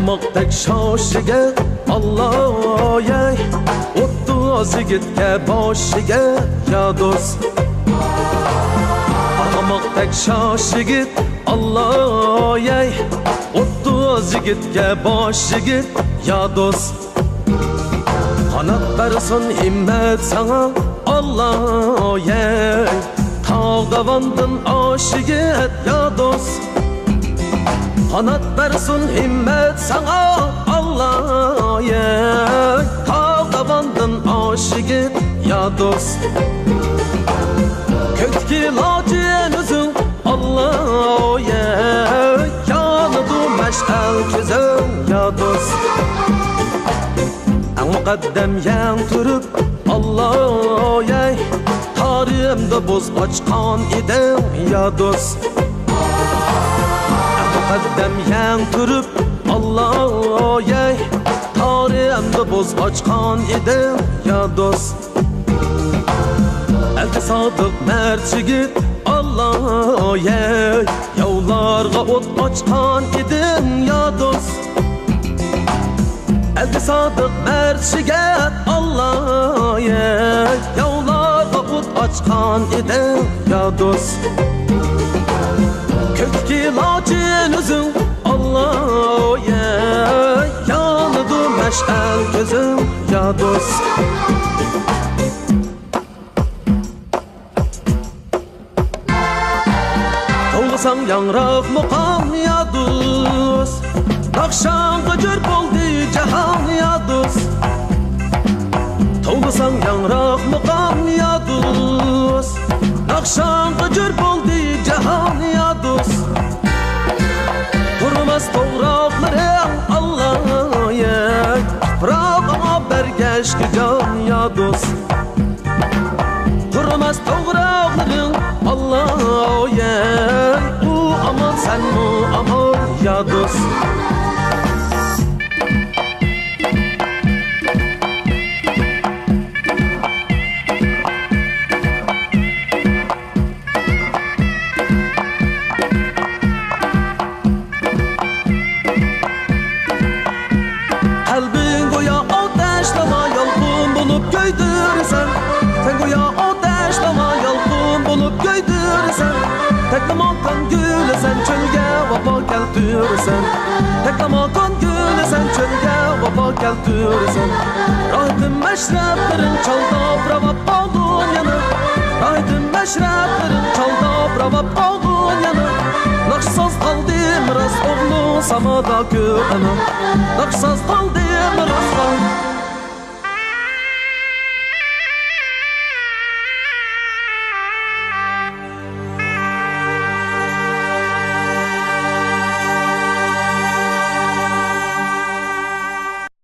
Qamoqdek shoshiga Alloh yey 30 yigitga boshiga ya do'st Qamoqdek shoshigit Alloh yey 30 yigitga boshiga ya do'st Qanot bersin himmat sana Alloh yey Tağ davandın aşigit ya do'st Qanot bersin himmet sana Allah yey Tağ davandın aşigit ya do'st Kötki lacin üzün Allah yey Yanıdı meş'al kizim ya do'st En muqaddam yan turib Allah yey Tariximda bo'z ochqan edim ya do'st Muqaddam yan turib Allah yey Tariximda bo'z ochqan edim ya do'st Elde sodiq mard yigit Allah yey Yovlarga o't ochqan edim ya do'st Elde sodiq mard yigit Allah yey Yovlarga o't ochqan edim ya do'st Kötki lacin üzüm Allah yey Yanıdı meş'al gözüm ya do'st To'g'isam yangroq muqam ya do'st Naqshanga jur bo'ldi jahon ya do'st To'g'isam yangroq muqam ya do'st Naqshanga jur bo'ldi jahon ya do'st Turmas to'g'roqlaring Allah yey Biroq bergashki jon ya do'st Turmas to'g'roqlaring Allah yey U aman sen mu aman ya do'st Kalbin go'yo otashlama yolqin bo'lib kuydirsan Sen go'yo otashlama yolqin bo'lib kuydirsan Taklamoqdan gulasan cho'lga vafo keltirsan Taklamoqdan gulasan cho'lga vafo keltirsan Rohatim mashrablaring chaldob ravab qoldim yana Rohatim mashrablaring chaldob ravab qoldim yana Naqshsoz qoldim rost o'g'lu samoda ko'rana Naqshsoz qoldim rost